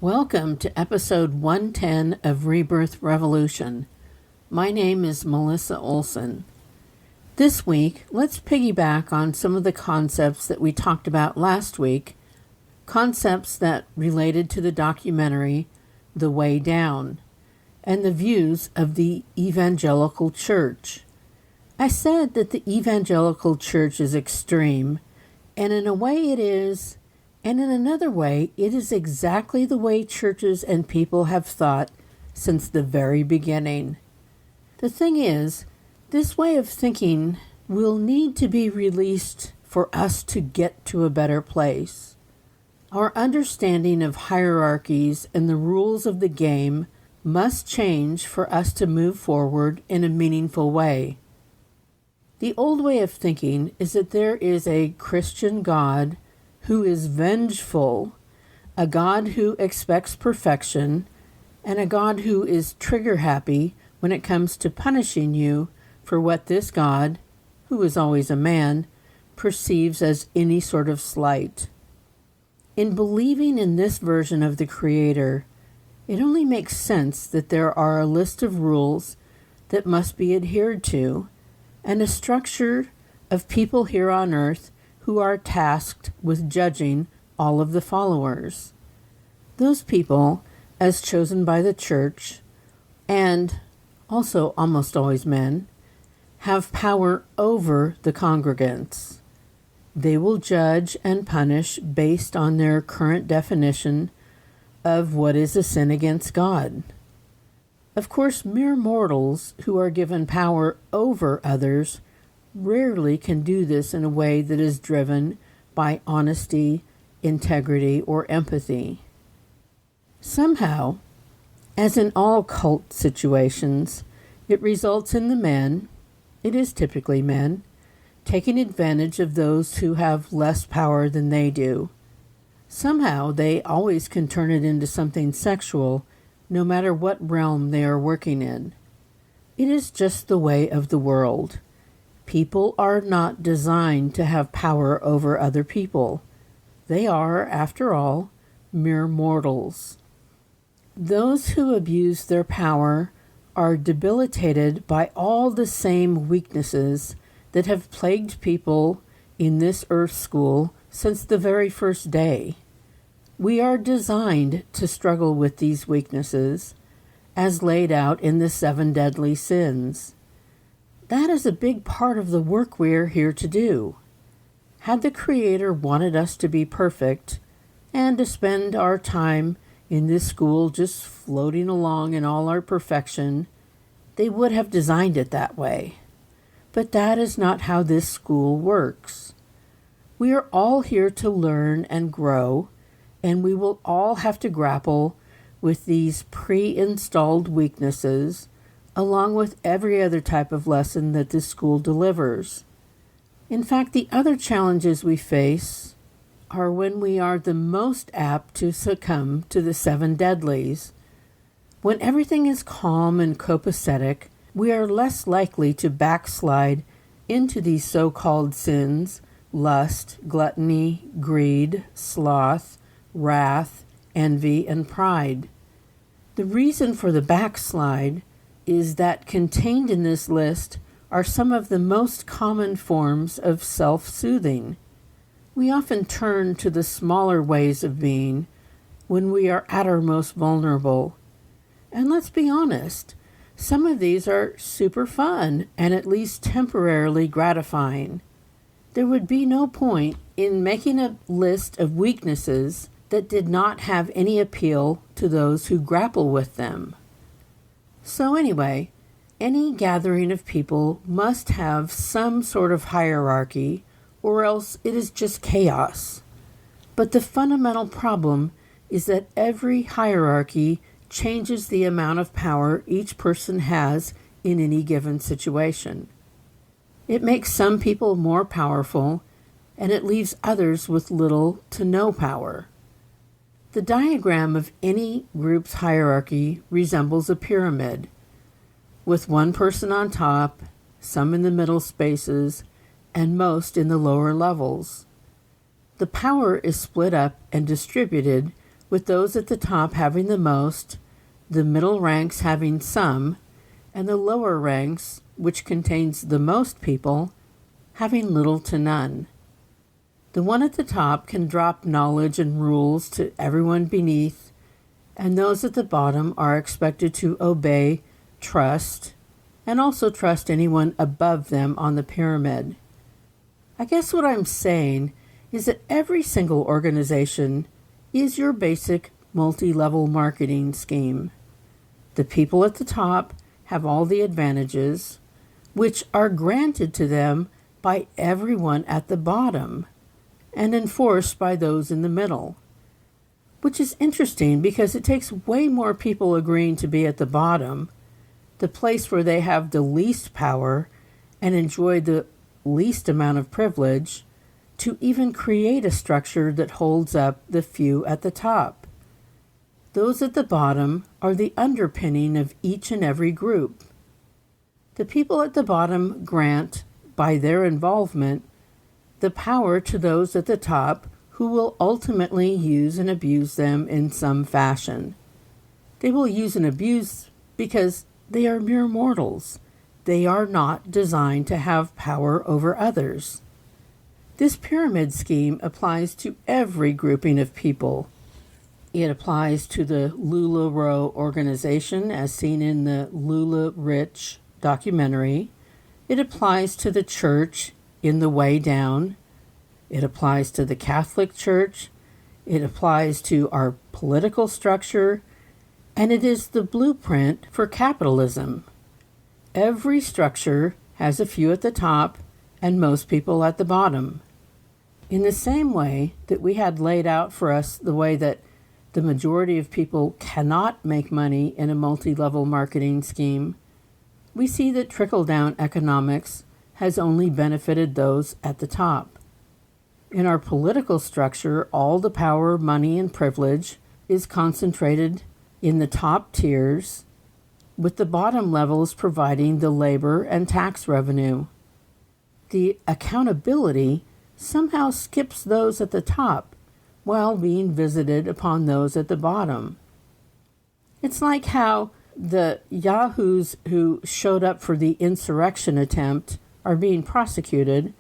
Welcome to episode 110 of Rebirth Revolution. My name is Melissa Olson. This week, let's piggyback on some of the concepts that we talked about last week, concepts that related to the documentary The Way Down, and the views of the evangelical church. I said that the evangelical church is extreme, and in a way it is, and in another way it is exactly the way churches and people have thought since the very beginning. The thing is, this way of thinking will need to be released for us to get to a better place. Our understanding of hierarchies and the rules of the game must change for us to move forward in a meaningful way. The old way of thinking is that there is a Christian God who is vengeful, a God who expects perfection, and a God who is trigger-happy when it comes to punishing you for what this God, who is always a man, perceives as any sort of slight. In believing in this version of the Creator, it only makes sense that there are a list of rules that must be adhered to, and a structure of people here on earth who are tasked with judging all of the followers. Those people, as chosen by the church, and also almost always men, have power over the congregants. They will judge and punish based on their current definition of what is a sin against God. Of course, mere mortals who are given power over others rarely can do this in a way that is driven by honesty, integrity, or empathy. Somehow, as in all cult situations, it results in the men, it is typically men, taking advantage of those who have less power than they do. Somehow, they always can turn it into something sexual, no matter what realm they are working in. It is just the way of the world. People are not designed to have power over other people. They are, after all, mere mortals. Those who abuse their power are debilitated by all the same weaknesses that have plagued people in this earth school since the very first day. We are designed to struggle with these weaknesses, as laid out in the 7 deadly sins. That is a big part of the work we are here to do. Had the Creator wanted us to be perfect, and to spend our time in this school just floating along in all our perfection, they would have designed it that way. But that is not how this school works. We are all here to learn and grow, and we will all have to grapple with these pre-installed weaknesses, along with every other type of lesson that this school delivers. In fact, the other challenges we face are when we are the most apt to succumb to the 7 deadlies. When everything is calm and copacetic, we are less likely to backslide into these so-called sins: lust, gluttony, greed, sloth, wrath, envy, and pride. The reason for the backslide is that contained in this list are some of the most common forms of self-soothing. We often turn to the smaller ways of being when we are at our most vulnerable. And let's be honest, some of these are super fun and at least temporarily gratifying. There would be no point in making a list of weaknesses that did not have any appeal to those who grapple with them. So anyway, any gathering of people must have some sort of hierarchy, or else it is just chaos. But the fundamental problem is that every hierarchy changes the amount of power each person has in any given situation. It makes some people more powerful, and it leaves others with little to no power. The diagram of any group's hierarchy resembles a pyramid, with one person on top, some in the middle spaces, and most in the lower levels. The power is split up and distributed with those at the top having the most, the middle ranks having some, and the lower ranks, which contains the most people, having little to none. The one at the top can drop knowledge and rules to everyone beneath, and those at the bottom are expected to obey, trust, and also trust anyone above them on the pyramid. I guess what I'm saying is that every single organization is your basic multi-level marketing scheme. The people at the top have all the advantages, which are granted to them by everyone at the bottom and enforced by those in the middle, which is interesting because it takes way more people agreeing to be at the bottom, the place where they have the least power and enjoy the least amount of privilege, to even create a structure that holds up the few at the top. Those at the bottom are the underpinning of each and every group. The people at the bottom grant, by their involvement, the power to those at the top who will ultimately use and abuse them in some fashion. They will use and abuse because they are mere mortals. They are not designed to have power over others. This pyramid scheme applies to every grouping of people. It applies to the LuLaRoe organization, as seen in the LuLaRich documentary. It applies to the church in The Way Down. It applies to the Catholic Church. It applies to our political structure. And it is the blueprint for capitalism. Every structure has a few at the top and most people at the bottom. In the same way that we had laid out for us the way that the majority of people cannot make money in a multi-level marketing scheme, we see that trickle-down economics has only benefited those at the top. In our political structure, all the power, money, and privilege is concentrated in the top tiers, with the bottom levels providing the labor and tax revenue. The accountability somehow skips those at the top while being visited upon those at the bottom. It's like how the yahoos who showed up for the insurrection attempt are being prosecuted,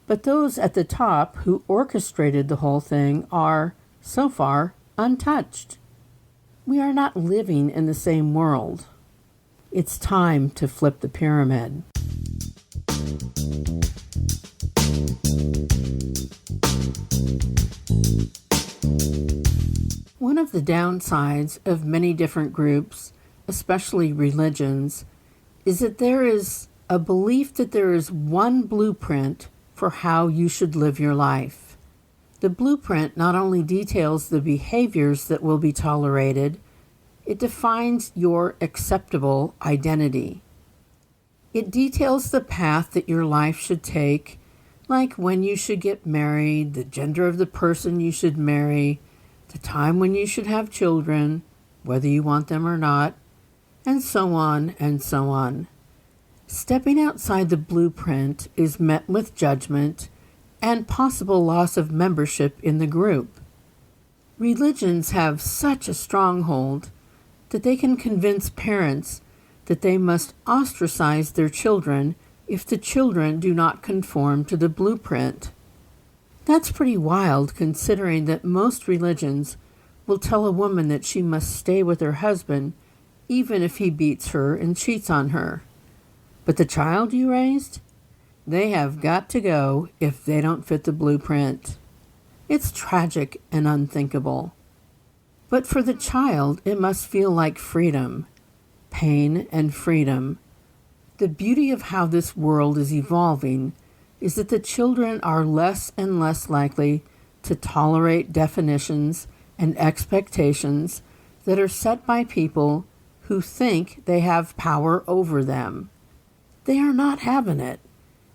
but those at the top who orchestrated the whole thing are, so far, untouched. We are not living in the same world. It's time to flip the pyramid. One of the downsides of many different groups, especially religions, is that there is a belief that there is one blueprint for how you should live your life. The blueprint not only details the behaviors that will be tolerated, it defines your acceptable identity. It details the path that your life should take, like when you should get married, the gender of the person you should marry, the time when you should have children, whether you want them or not, and so on and so on. Stepping outside the blueprint is met with judgment and possible loss of membership in the group. Religions have such a stronghold that they can convince parents that they must ostracize their children if the children do not conform to the blueprint. That's pretty wild, considering that most religions will tell a woman that she must stay with her husband even if he beats her and cheats on her. But the child you raised, they have got to go if they don't fit the blueprint. It's tragic and unthinkable. But for the child, it must feel like freedom, pain and freedom. The beauty of how this world is evolving is that the children are less and less likely to tolerate definitions and expectations that are set by people who think they have power over them. They are not having it,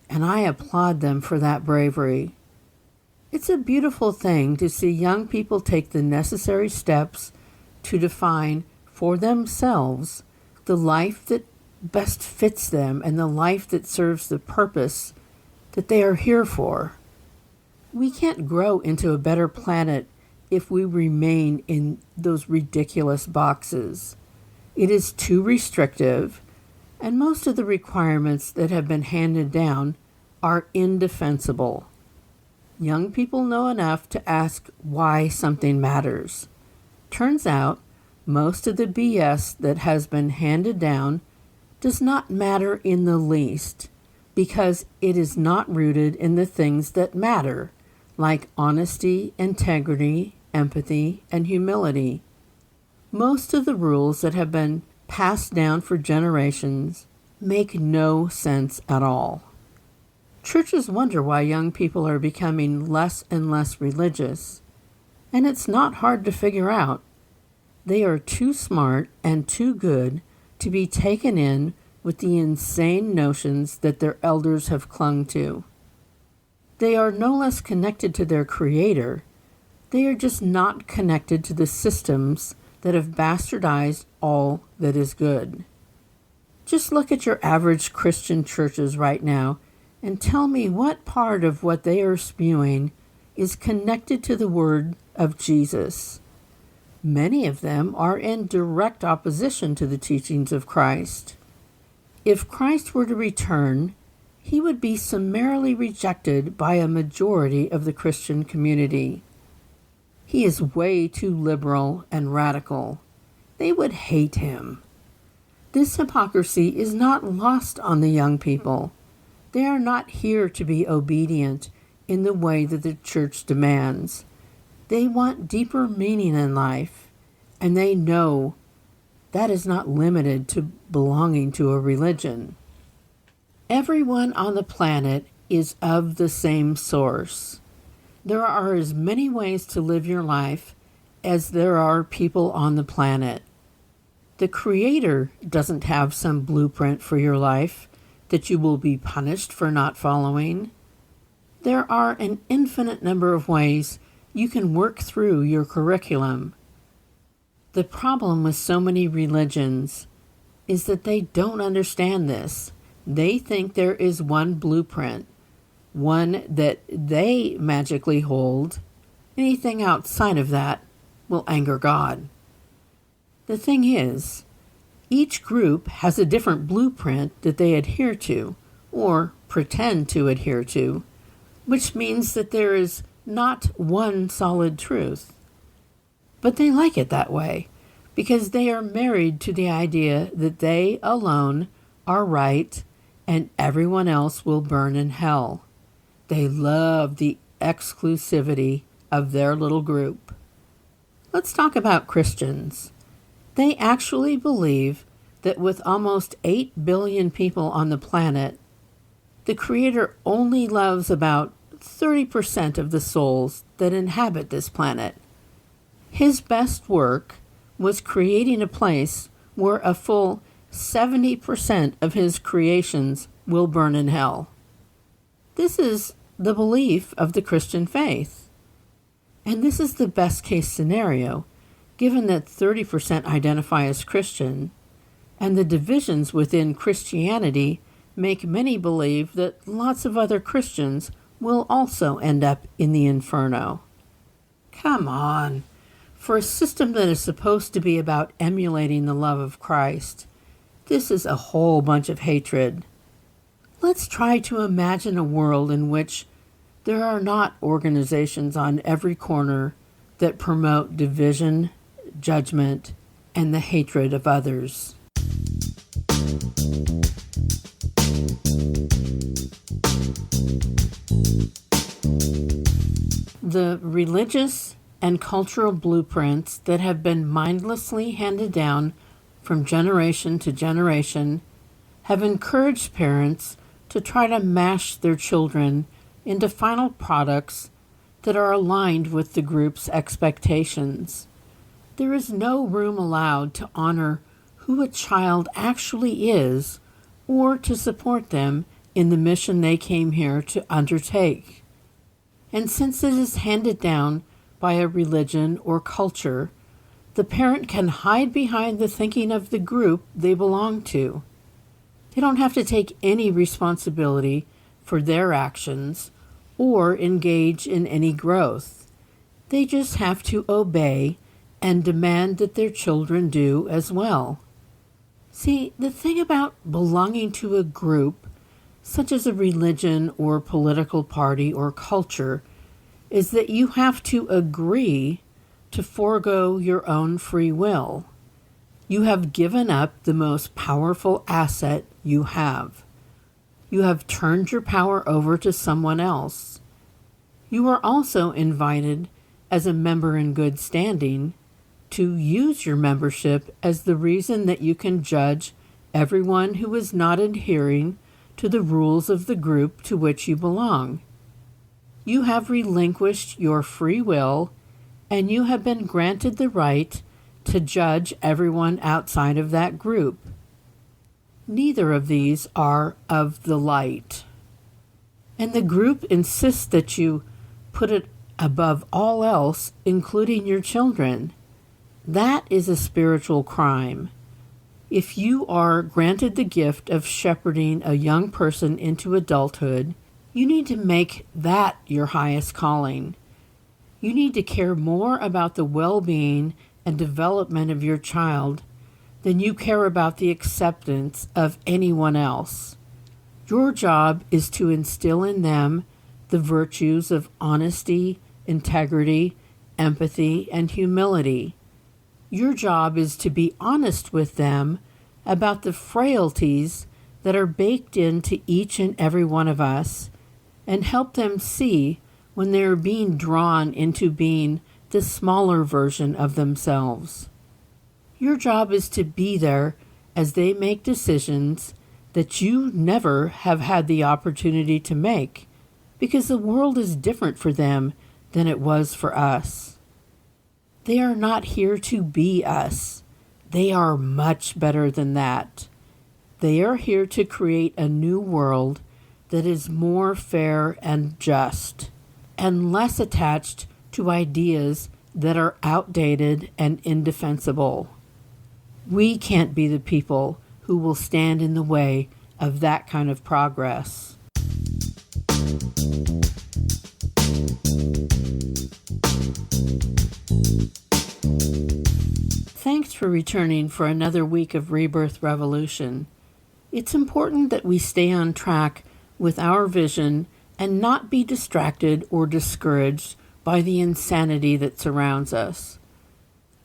and I applaud them for that bravery. It's a beautiful thing to see young people take the necessary steps to define for themselves the life that best fits them and the life that serves the purpose that they are here for. We can't grow into a better planet if we remain in those ridiculous boxes. It is too restrictive, and most of the requirements that have been handed down are indefensible. Young people know enough to ask why something matters. Turns out, most of the BS that has been handed down does not matter in the least, because it is not rooted in the things that matter, like honesty, integrity, empathy, and humility. Most of the rules that have been passed down for generations make no sense at all. Churches wonder why young people are becoming less and less religious, and it's not hard to figure out. They are too smart and too good to be taken in with the insane notions that their elders have clung to. They are no less connected to their Creator. They are just not connected to the systems that have bastardized all that is good. Just look at your average Christian churches right now and tell me what part of what they are spewing is connected to the word of Jesus. Many of them are in direct opposition to the teachings of Christ. If Christ were to return, he would be summarily rejected by a majority of the Christian community. He is way too liberal and radical. They would hate him. This hypocrisy is not lost on the young people. They are not here to be obedient in the way that the church demands. They want deeper meaning in life, and they know that is not limited to belonging to a religion. Everyone on the planet is of the same source. There are as many ways to live your life as there are people on the planet. The Creator doesn't have some blueprint for your life that you will be punished for not following. There are an infinite number of ways you can work through your curriculum. The problem with so many religions is that they don't understand this. They think there is one blueprint, one that they magically hold. Anything outside of that will anger God. The thing is, each group has a different blueprint that they adhere to, or pretend to adhere to, which means that there is not one solid truth. But they like it that way, because they are married to the idea that they alone are right and everyone else will burn in hell. They love the exclusivity of their little group. Let's talk about Christians. They actually believe that with almost 8 billion people on the planet, the Creator only loves about 30% of the souls that inhabit this planet. His best work was creating a place where a full 70% of his creations will burn in hell. This is the belief of the Christian faith. And this is the best case scenario, given that 30% identify as Christian, and the divisions within Christianity make many believe that lots of other Christians will also end up in the inferno. Come on. For a system that is supposed to be about emulating the love of Christ, this is a whole bunch of hatred. Let's try to imagine a world in which there are not organizations on every corner that promote division, judgment, and the hatred of others. The religious and cultural blueprints that have been mindlessly handed down from generation to generation have encouraged parents to try to mash their children into final products that are aligned with the group's expectations. There is no room allowed to honor who a child actually is or to support them in the mission they came here to undertake. And since it is handed down by a religion or culture, the parent can hide behind the thinking of the group they belong to. They don't have to take any responsibility for their actions or engage in any growth. They just have to obey and demand that their children do as well. See, the thing about belonging to a group, such as a religion or political party or culture, is that you have to agree to forego your own free will. You have given up the most powerful asset you have. You have turned your power over to someone else. You are also invited, as a member in good standing, to use your membership as the reason that you can judge everyone who is not adhering to the rules of the group to which you belong. You have relinquished your free will, and you have been granted the right to judge everyone outside of that group. Neither of these are of the light. And the group insists that you put it above all else, including your children. That is a spiritual crime. If you are granted the gift of shepherding a young person into adulthood, you need to make that your highest calling. You need to care more about the well-being and development of your child than you care about the acceptance of anyone else. Your job is to instill in them the virtues of honesty, integrity, empathy, and humility. Your job is to be honest with them about the frailties that are baked into each and every one of us, and help them see when they are being drawn into being the smaller version of themselves. Your job is to be there as they make decisions that you never have had the opportunity to make, because the world is different for them than it was for us. They are not here to be us. They are much better than that. They are here to create a new world that is more fair and just, and less attached to ideas that are outdated and indefensible. We can't be the people who will stand in the way of that kind of progress. Thanks for returning for another week of Rebirth Revolution. It's important that we stay on track with our vision and not be distracted or discouraged by the insanity that surrounds us.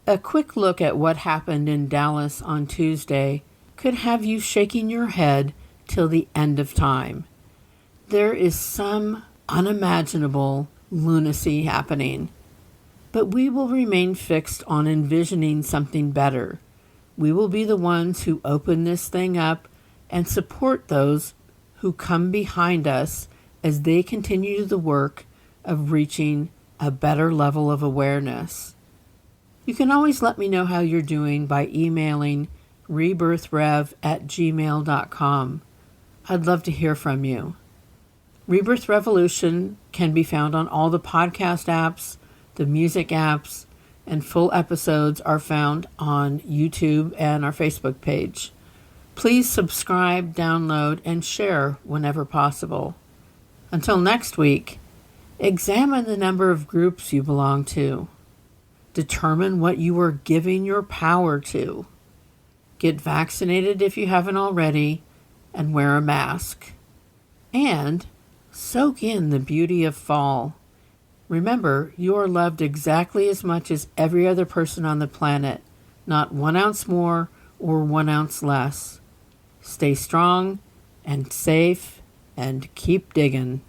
A quick look at what happened in Dallas on Tuesday could have you shaking your head till the end of time. There is some unimaginable lunacy happening, but we will remain fixed on envisioning something better. We will be the ones who open this thing up and support those who come behind us as they continue the work of reaching a better level of awareness. You can always let me know how you're doing by emailing rebirthrev@gmail.com. I'd love to hear from you. Rebirth Revolution can be found on all the podcast apps, the music apps, and full episodes are found on YouTube and our Facebook page. Please subscribe, download, and share whenever possible. Until next week, examine the number of groups you belong to. Determine what you are giving your power to. Get vaccinated if you haven't already, and wear a mask. And soak in the beauty of fall. Remember, you are loved exactly as much as every other person on the planet, not 1 ounce more or 1 ounce less. Stay strong and safe and keep digging.